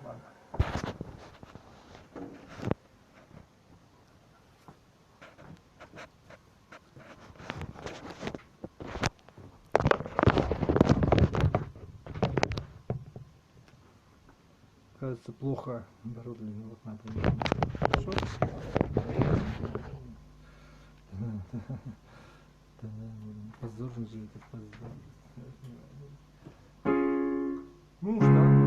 Ладно. Кажется, плохо оборудование, вот например. Хорошо. Позорно же это, позор. Ну что?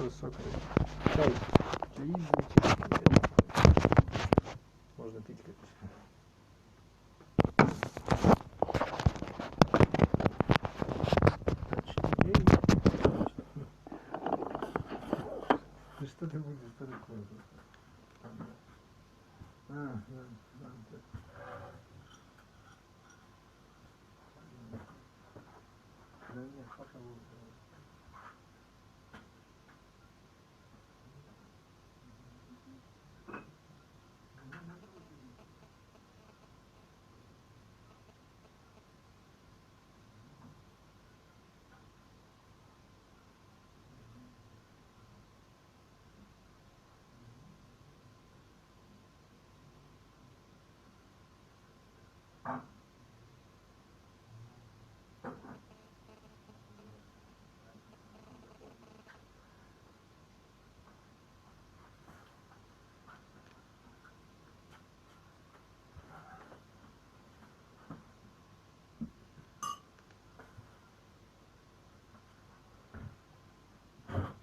высокой. Чай. Чаи замечательные. Можно пить, конечно. Ну что ты будешь, что такое? Да. Да нет, пока будет.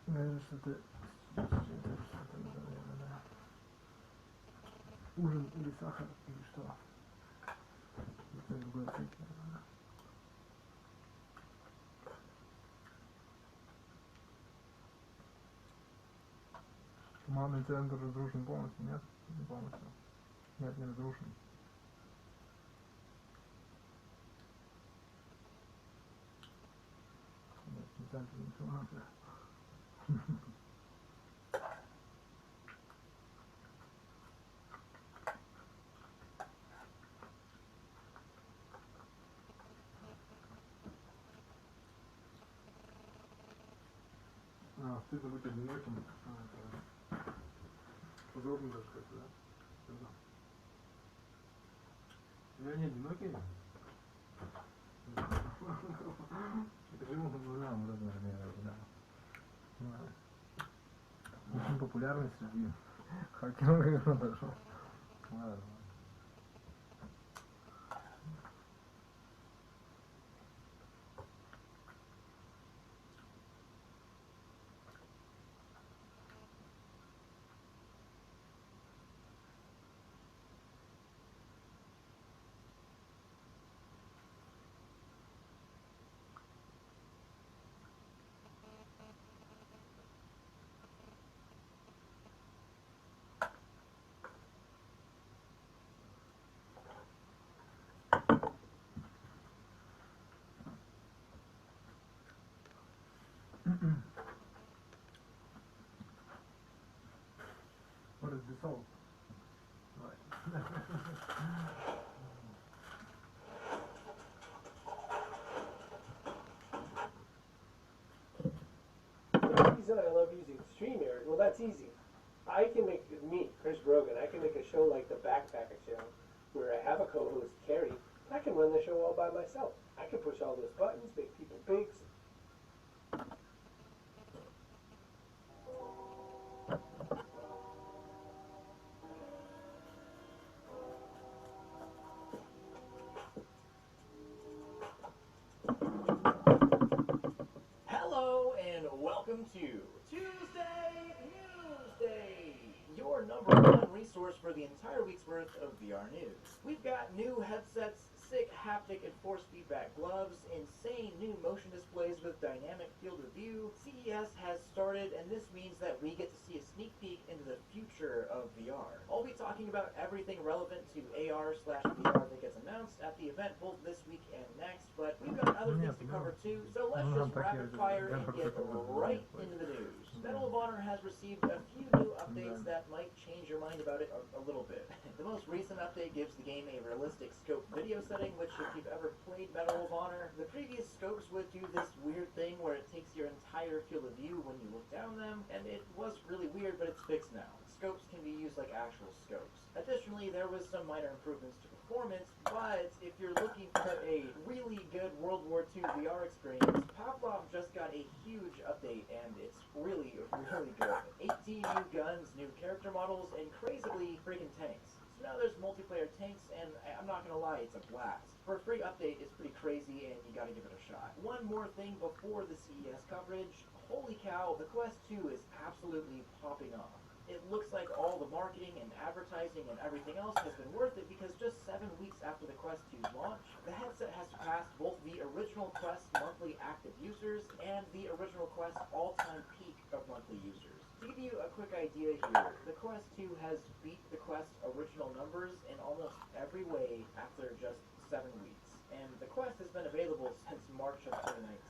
Наверное, что-то, наверное, да. Ужин или сахар, или что? Это другой ответ, наверное. Командный центр разрушен полностью, нет? Не полностью. Нет, не разрушен. Нет, не центр информации. Стыдно быть одиноким. Удобно даже как-то, да? Я не одинокий. Это живу по глазам, наверное, да. Очень популярный среди хакеров даже. Ладно. What is the soul? Right. I love using StreamYard. Well, that's easy. I can make, me, Chris Brogan, I can make a show like the Backpacker Show, where I have a co-host, Carrie. I can run the show all by myself. I can push all those buttons, make people big. Hello and welcome to Tuesday Newsday, your #1 resource for the entire week's worth of VR news. We've got new headsets, sick haptic and force feedback gloves, insane new motion displays with dynamic field of view. CES has started, and this means that we get to see a sneak peek into the future of VR. I'll be talking about everything relevant to AR/VR that gets announced at the event both this week and next, but we've got other things to cover too, so let's just rapid fire and get right into the news. Medal of Honor has received a few new updates that might change your mind about it a little bit. The most recent update gives the game a realistic scope video setting, which if you've ever played Medal of Honor, the previous scopes would do this weird thing where it takes your entire field of view when you look down them, and it was really weird, but it's fixed now. Scopes can be used like actual scopes. Additionally, there was some minor improvements to performance, but if you're looking for a really good World War II VR experience, Pavlov just got a huge update, and it's really, really good. 18 new guns, new character models, and crazily freaking tanks. So now there's multiplayer tanks, and I'm not gonna lie, it's a blast. For a free update, it's pretty crazy, and you gotta give it a shot. One more thing before the CES coverage. Holy cow, the Quest 2 is absolutely popping off. It looks like all the marketing and advertising and everything else has been worth it because just 7 weeks after the Quest 2's launch, the headset has surpassed both the original Quest monthly active users and the original Quest all-time peak of monthly users. To give you a quick idea here, the Quest 2 has beat the Quest original numbers in almost every way after just 7 weeks. And the Quest has been available since March of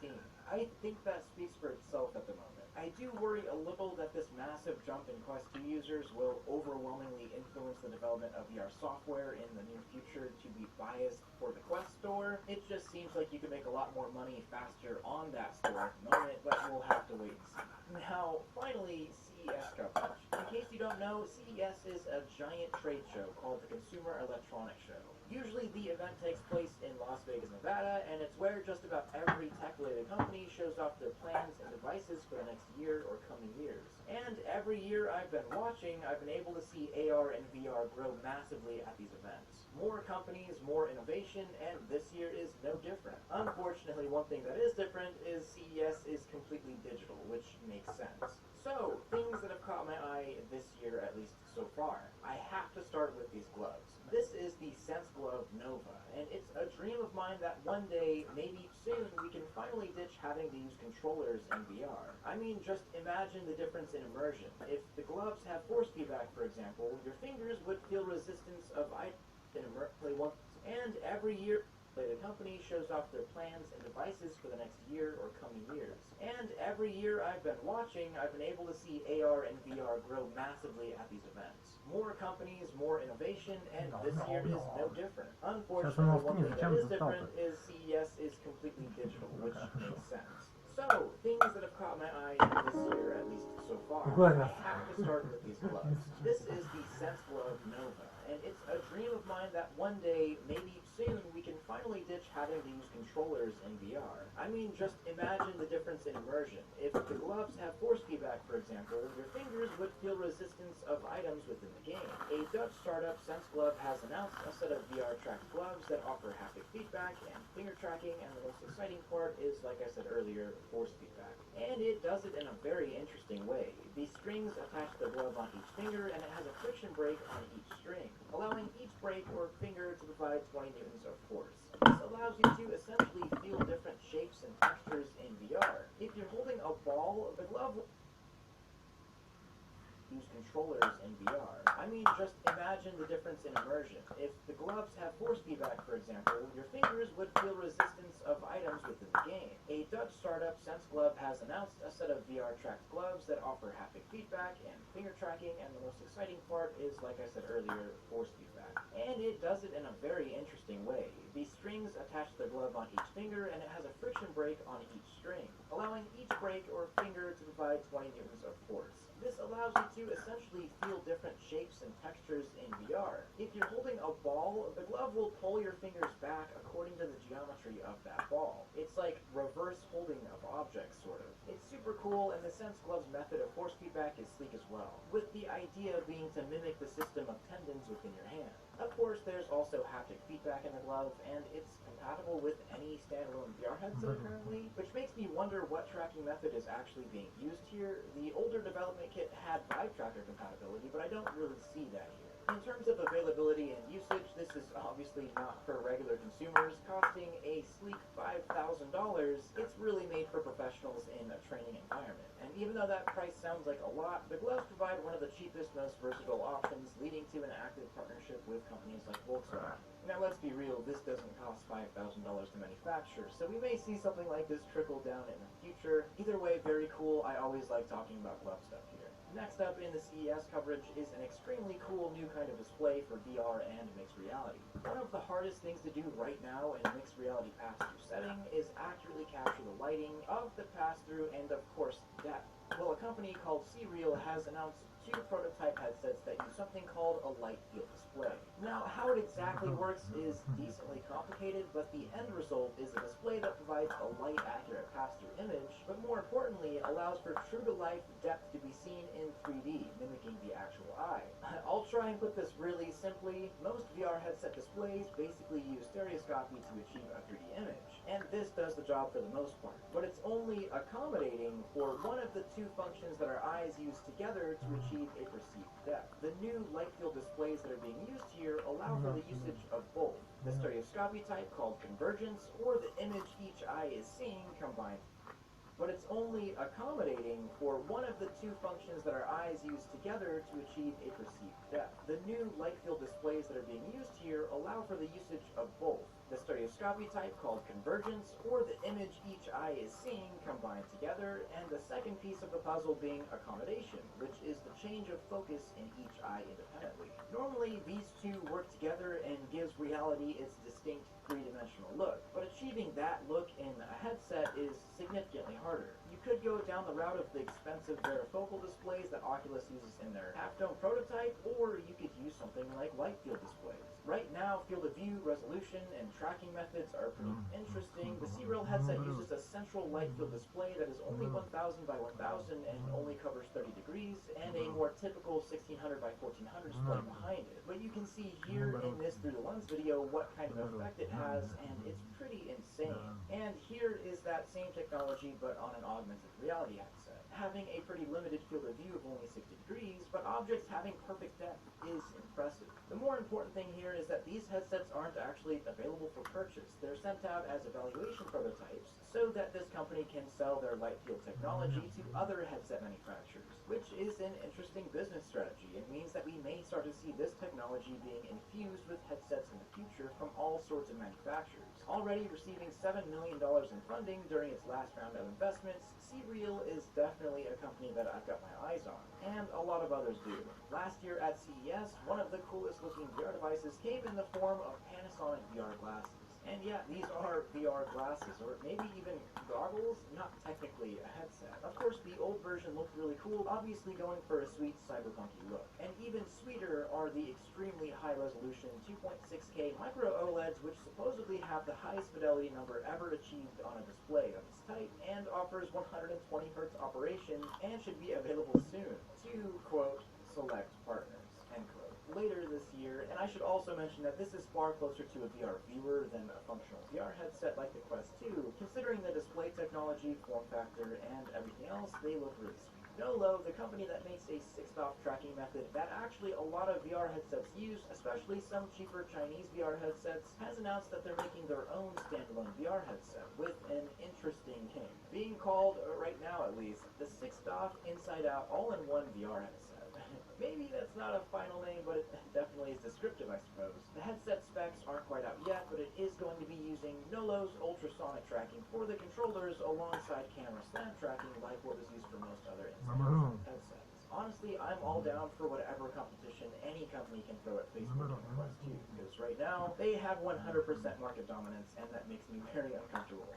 2019. I think that speaks for itself at the moment. I do worry a little that this massive jump in Quest 2 users will overwhelmingly influence the development of VR software in the near future to be biased for the Quest store. It just seems like you can make a lot more money faster on that store at the moment, but we'll have to wait and see. Now, finally, CES coverage. In case you don't know, CES is a giant trade show called the Consumer Electronics Show. Usually the event takes place in Las Vegas, Nevada, and it's where just about every tech-related company shows off their plans and devices for the next year or coming years. And every year I've been watching, I've been able to see AR and VR grow massively at these events. More companies, more innovation, and this year is no different. Unfortunately, one thing that is different is CES is completely digital, which makes sense. So, things that have caught my eye this year, at least so far. I have to start with these gloves. This is the Sense Glove Nova, and it's a dream of mine that one day, maybe soon, we can finally ditch having to use controllers in VR. I mean, just imagine the difference in immersion. If the gloves have force feedback, for example, your fingers would feel resistance of and every year the company shows off their plans and devices for the next year or coming years. And every year I've been watching, I've been able to see AR and VR grow massively at these events. More companies, more innovation, and this year is no different. Unfortunately, one thing that is different is CES is completely digital, which makes sense. So, things that have caught my eye this year, at least so far. I have to start with these gloves. This is the Sense Glove Nova, and it's a dream of mine that one day, maybe soon, we can finally ditch having to use controllers in VR. I mean, just imagine the difference in immersion. If the gloves have force feedback, for example, your fingers would feel resistance of items within the game. A Dutch startup, Sense Glove, has announced a set of VR-tracked gloves that offer haptic feedback and finger tracking, and the most exciting part is, like I said earlier, force feedback. And it does it in a very interesting way. The strings attach the glove on each finger, and it has a friction brake on each string, allowing each brake or finger to provide 20 newtons of force. This allows you to essentially feel different shapes and textures in VR. If you're holding a ball, the glove will use controllers in VR. I mean, just imagine the difference in immersion. If the gloves have force feedback, for example, your fingers would feel resistance of items within the game. A Dutch startup, Sense Glove, has announced a set of VR-tracked gloves that offer haptic feedback and finger tracking, and the most exciting part is, like I said earlier, force feedback. And it does it in a very interesting way. The strings attach the glove on each finger, and it has a friction brake on each string, allowing each brake or finger to provide 20 newtons of force. This allows you to essentially feel different shapes and textures in VR. If you're holding a ball, the glove will pull your fingers back according to the geometry of that ball. It's like reverse holding of objects, sort of. It's super cool, and the Sense Glove's method of force feedback is sleek as well, with the idea being to mimic the system of tendons within your hand. Of course, there's also haptic feedback in the glove, and it's compatible with any standalone VR headset currently, which makes me wonder what tracking method is actually being used here. The older development kit had Vive Tracker compatibility, but I don't really see that here. In terms of availability and usage, this is obviously not for regular consumers. Costing a sleek $5,000, it's really made for professionals in a training environment. And even though that price sounds like a lot, the gloves provide one of the cheapest, most versatile options, leading to an active partnership with companies like Volkswagen. Now let's be real, this doesn't cost $5,000 to manufacture, so we may see something like this trickle down in the future. Either way, very cool. I always like talking about glove stuff here. Next up in the CES coverage is an extremely cool new kind of display for VR and mixed reality. One of the hardest things to do right now in mixed reality pass-through setting is accurately capture the lighting of the pass-through and, of course, depth. Well, a company called C-Real has announced 2 prototype headsets that use something called a light field display. Now, how it exactly works is decently complicated, but the end result is a display that provides a light-accurate pass-through image, but more importantly, it allows for true-to-life depth to be seen in 3D, mimicking the actual eye. I'll try and put this really simply. Most VR headset displays basically use stereoscopy to achieve a 3D image, and this does the job for the most part, but it's only accommodating for one of the 2 functions that our eyes use together to achieve a perceived depth. The new light field displays that are being used here allow for the usage of both, the stereoscopy type called convergence, or the image each eye is seeing combined. But it's only accommodating for one of the 2 functions that our eyes use together to achieve a perceived depth. The new light field displays that are being used here allow for the usage of both, the stereoscopy type called convergence, or the image each eye is seeing combined together, and the second piece of the puzzle being accommodation, which is the change of focus in each eye independently. Normally, these 2 work together and gives reality its distinct 3-dimensional look, but achieving that look in a headset is significantly harder. You could go down the route of the expensive varifocal displays that Oculus uses in their half-dome prototype, or you could use something like light field displays. Right now, field of view, resolution, and tracking methods are pretty interesting. The C-Real headset uses a central light field display that is only 1000 by 1000 and only covers 30 degrees, and a more typical 1600 by 1400 display behind it. But you can see here in this through the lens video what kind of effect it has, and it's pretty insane. And here is that same technology, but on an augmented reality headset, having a pretty limited field of view of only 60 degrees, but objects having perfect depth is impressive. The more important thing here is that these headsets aren't actually available for purchase. They're sent out as evaluation prototypes so that this company can sell their light field technology to other headset manufacturers, which is an interesting business strategy and means that we may start to see this technology being infused with headsets in the future from all sorts of manufacturers. Already receiving $7 million in funding during its last round of investments, C-Real is definitely a company that I've got my eyes on, and a lot of others do. Last year at CES, one of the coolest looking VR devices came in the form of Panasonic VR glasses. And yeah, these are VR glasses, or maybe even goggles, not technically a headset. Of course, the old version looked really cool, obviously going for a sweet cyberpunky look. And even sweeter are the extremely high-resolution 2.6K micro OLEDs, which supposedly have the highest fidelity number ever achieved on a display of its type, and offers 120 Hz operation, and should be available soon to, quote, select partners, end quote, later this year. And I should also mention that this is far closer to a VR viewer than a functional VR headset like the Quest 2. Considering the display technology, form factor, and everything else, they look really sweet. Nolo, the company that makes a 6-stop tracking method that actually a lot of VR headsets use, especially some cheaper Chinese VR headsets, has announced that they're making their own standalone VR headset with an interesting name, being called, right now at least, the 6-stop inside-out all-in-one VR headset. Maybe that's not a final name, but it definitely is descriptive, I suppose. The headset specs aren't quite out yet, but it is going to be using Nolo's ultrasonic tracking for the controllers alongside camera slant tracking like what is used for most other headsets. Honestly, I'm all down for whatever competition any company can throw at Facebook and Quest 2, because right now, they have 100% market dominance, and that makes me very uncomfortable.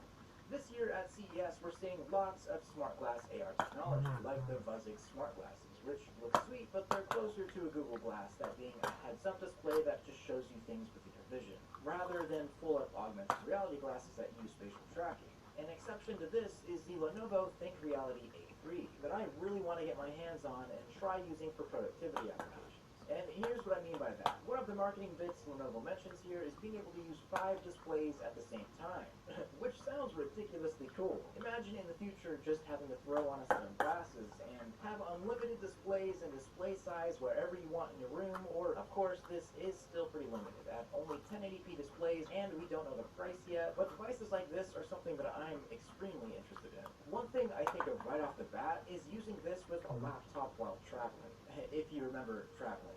This year at CES, we're seeing lots of smart glass AR technology, like the Vuzix smart glasses, which look sweet, but they're closer to a Google Glass, that being a heads-up display that just shows you things with your vision, rather than full-up augmented reality glasses that use spatial tracking. An exception to this is the Lenovo Think Reality A3 that I really want to get my hands on and try using for productivity applications. And here's what I mean by that. One of the marketing bits Lenovo mentions here is being able to use 5 displays at the same time, which sounds ridiculously cool. Imagine in the future just having to throw on a set of glasses and have unlimited displays and display size wherever you want in your room, or, of course, this is still pretty limited at only 1080p displays, and we don't know the price yet, but devices like this are something that I'm extremely interested in. One thing I think of right off the bat is using this with a laptop while traveling, if you remember traveling.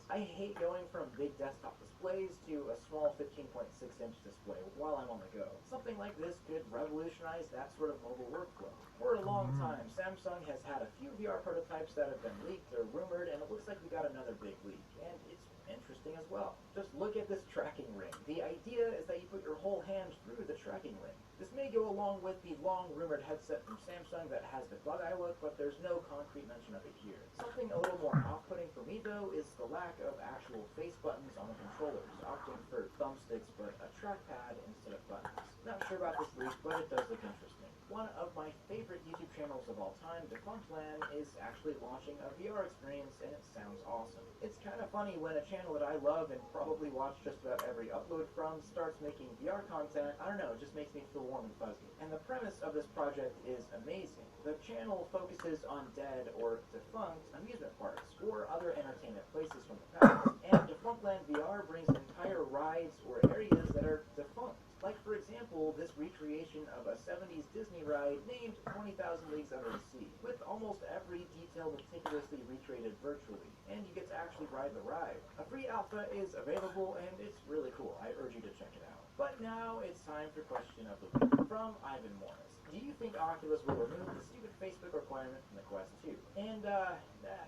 I hate going from big desktop displays to a small 15.6-inch display while I'm on the go. Something like this could revolutionize that sort of mobile workflow. For a long time, Samsung has had a few VR prototypes that have been leaked or rumored, and it looks like we got another big leak. And it's interesting as well. Just look at this tracking ring. The idea is that you put your whole hand through the tracking ring. This may go along with the long-rumored headset from Samsung that has the bug-eye look, but there's no concrete mention of it here. Something a little more off-putting for me, though, is the lack of actual face buttons on the controllers, opting for thumbsticks but a trackpad instead of buttons. Not sure about this leak, but it does look interesting. One of my favorite YouTube channels of all time, Defunctland, is actually launching a VR experience, and it sounds awesome. It's kind of funny when a channel that I love and probably watch just about every upload from starts making VR content. I don't know, it just makes me feel warm and fuzzy. And the premise of this project is amazing. The channel focuses on dead or defunct amusement parks or other entertainment places from the past, and Defunctland VR brings entire rides or areas that are defunct. Like, for example, this recreation of a 70s Disney ride named 20,000 Leagues Under the Sea, with almost every detail meticulously recreated virtually, and you get to actually ride the ride. A free alpha is available, and it's really cool. I urge you to check it out. But now it's time for question of the week from Ivan Morris. Do you think Oculus will remove the stupid Facebook requirement from the Quest 2? And,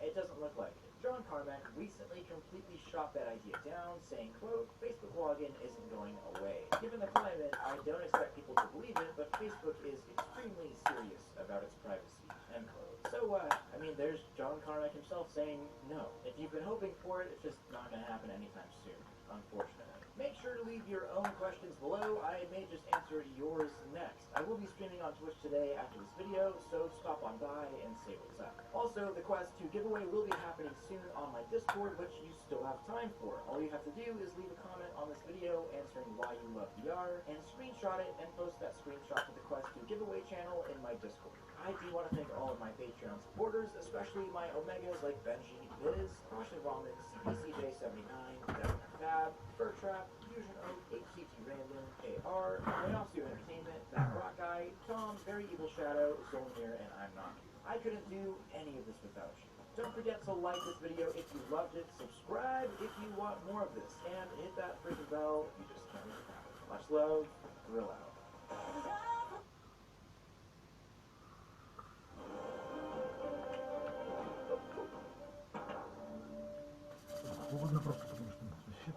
it doesn't look like it. John Carmack recently completely shot that idea down, saying, quote, Facebook login isn't going away. Given the climate, I don't expect people to believe it, but Facebook is extremely serious about its privacy, end quote. So, there's John Carmack himself saying no. If you've been hoping for it, it's just not going to happen anytime soon, unfortunately. Make sure to leave your own questions below. I may just answer yours next. I will be streaming on Twitch today after this video, so stop on by and say what's up. Also, the Quest 2 giveaway will be happening soon on my Discord, which you still have time for. All you have to do is leave a comment on this video answering why you love VR, and screenshot it and post that screenshot to the Quest 2 giveaway channel in my Discord. I do want to thank all of my Patreon supporters, especially my Omegas like Benji, Biz, Caution Vomits, BCJ79, Devin Fab, Fur Trap, Fusion Oak, HCT Random, AR, Mayopsu Entertainment, Matt Rock Guy, Tom, Very Evil Shadow, Zolmir, and I'm Not. I couldn't do any of this without you. Don't forget to like this video if you loved it, subscribe if you want more of this, and hit that freaking bell if you just can't live without it. Much love, Grill out. Холодно просто, потому что вообще.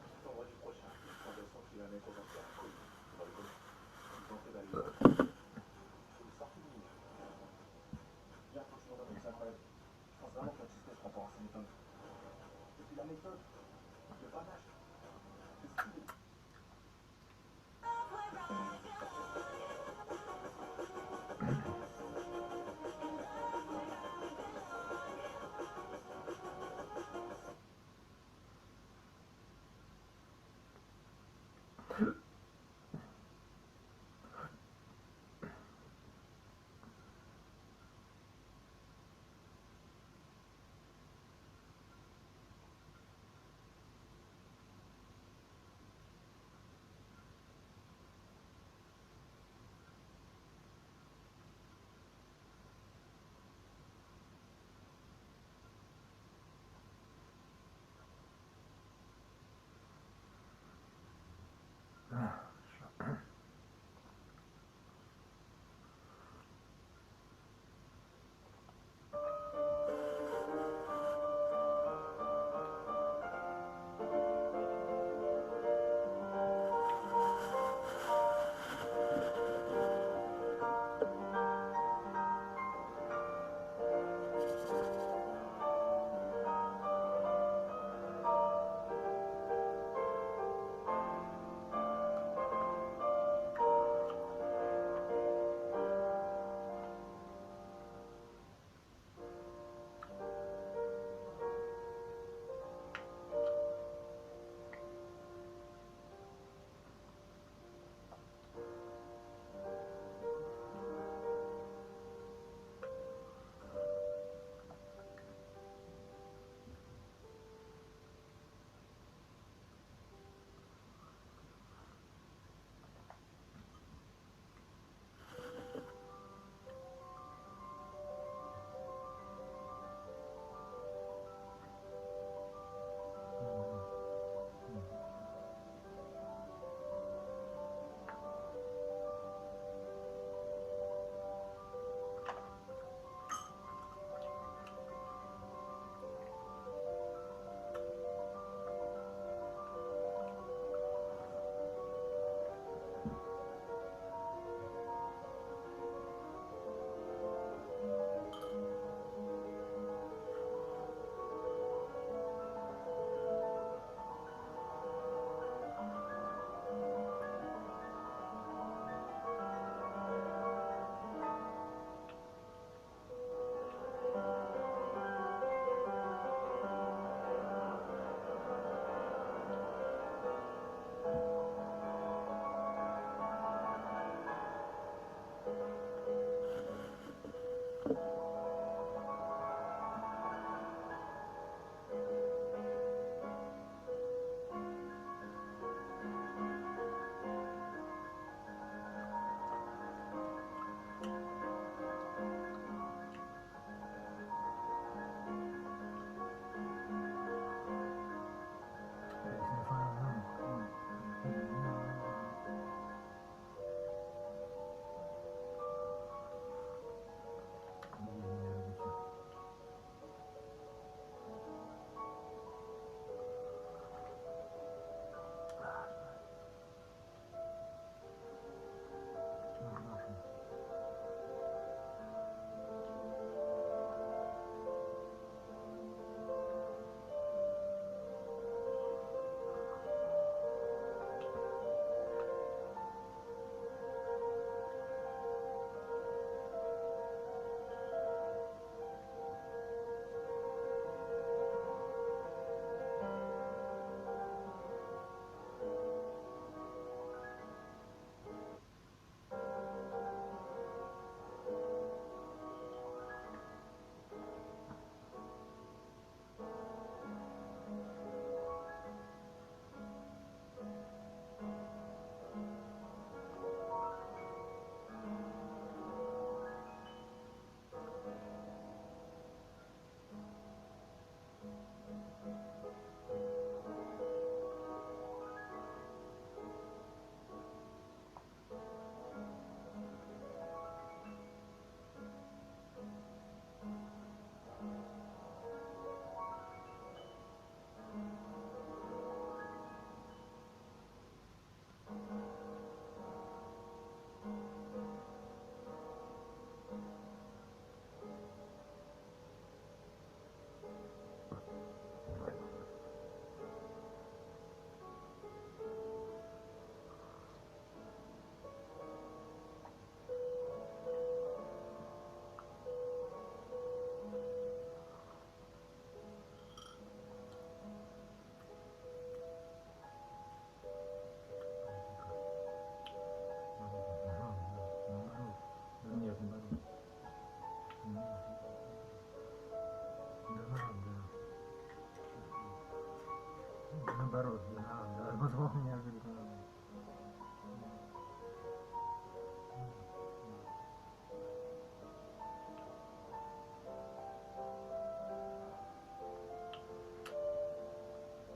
наоборот, да, позвал меня, говорит,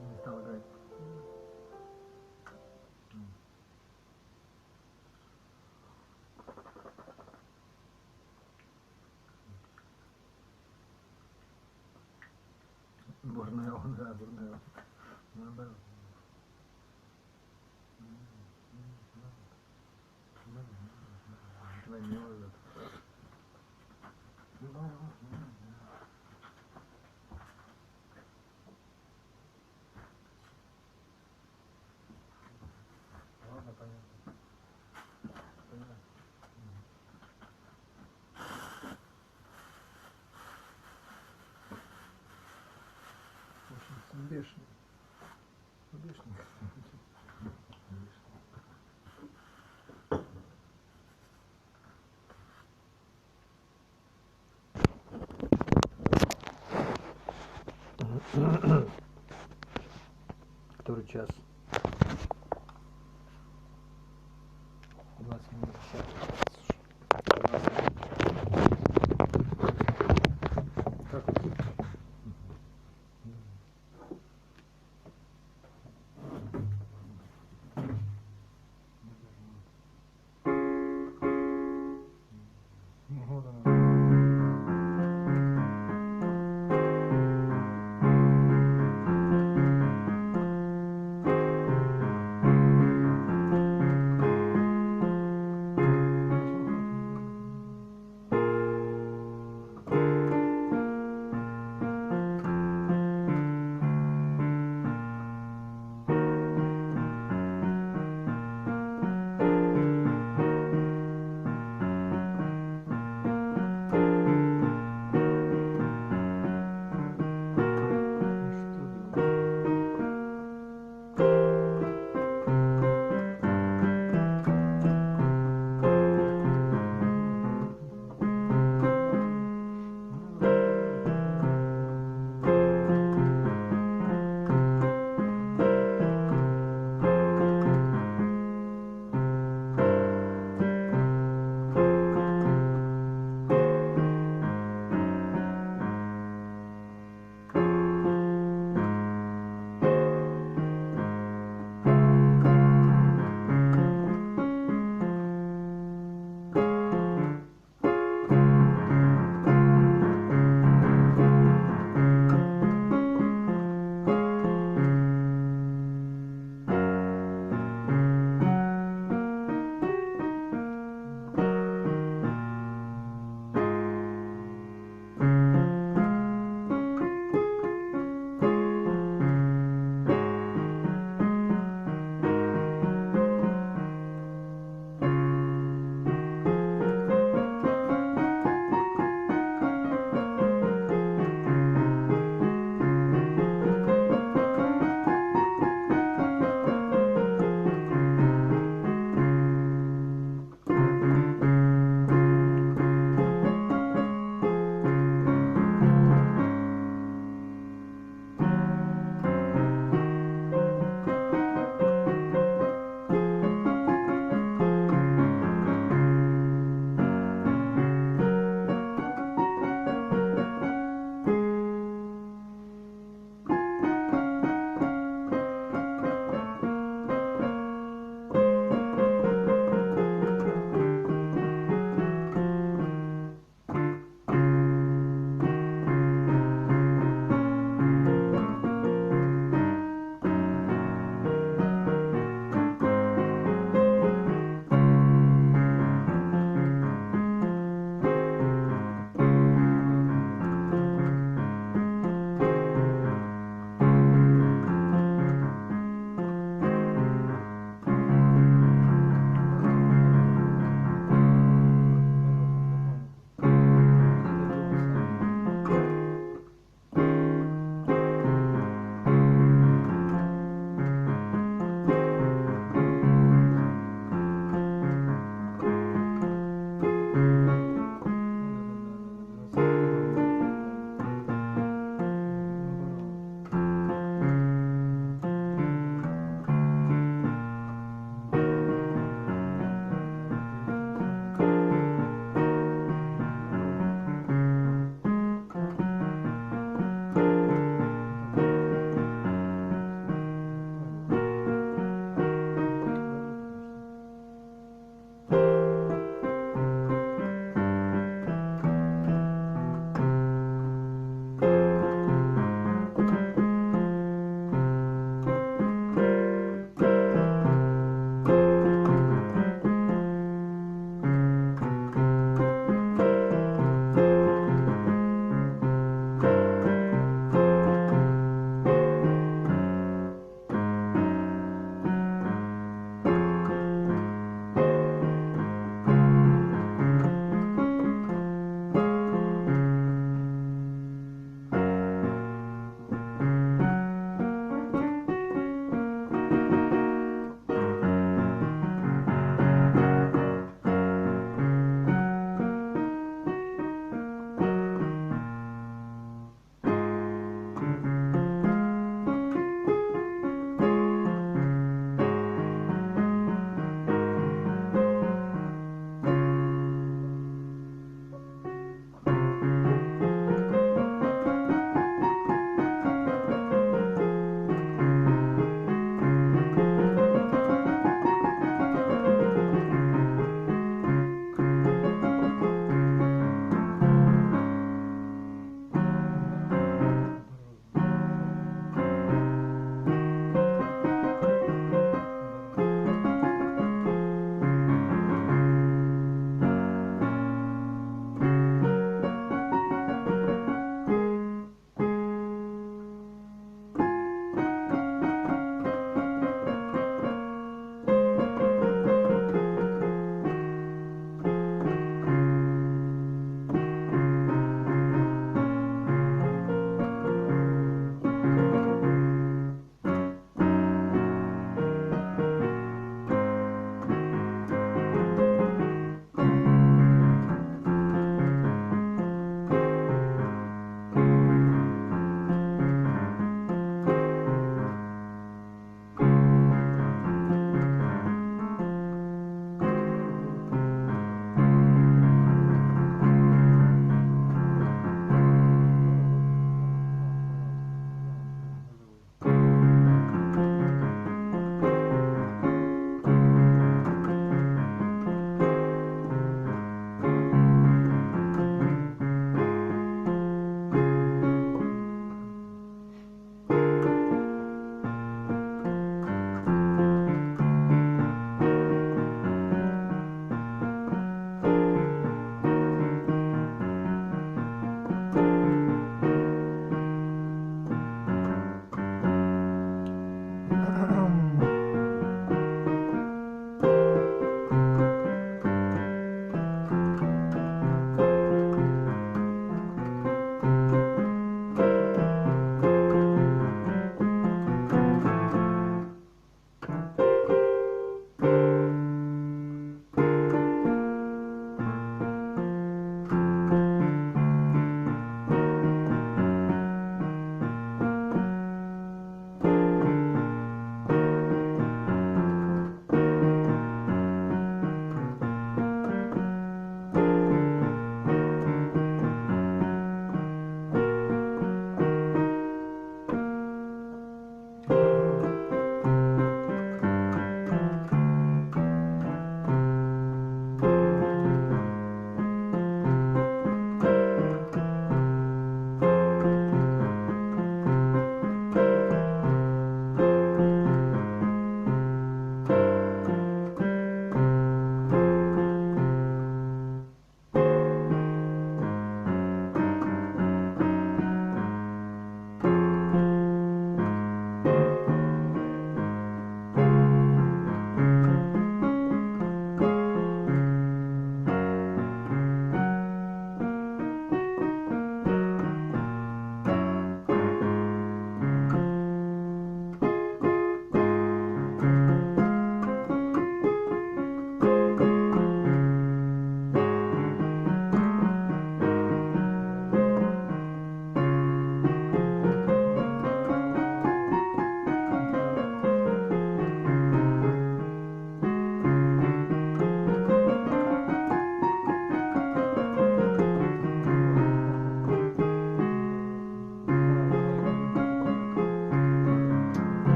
не стал играть. Бурнел, да, бурнел. Наоборот. Звонил этот. Ладно, понятно. Понятно. В общем, бешеный. Бешеный. Который час?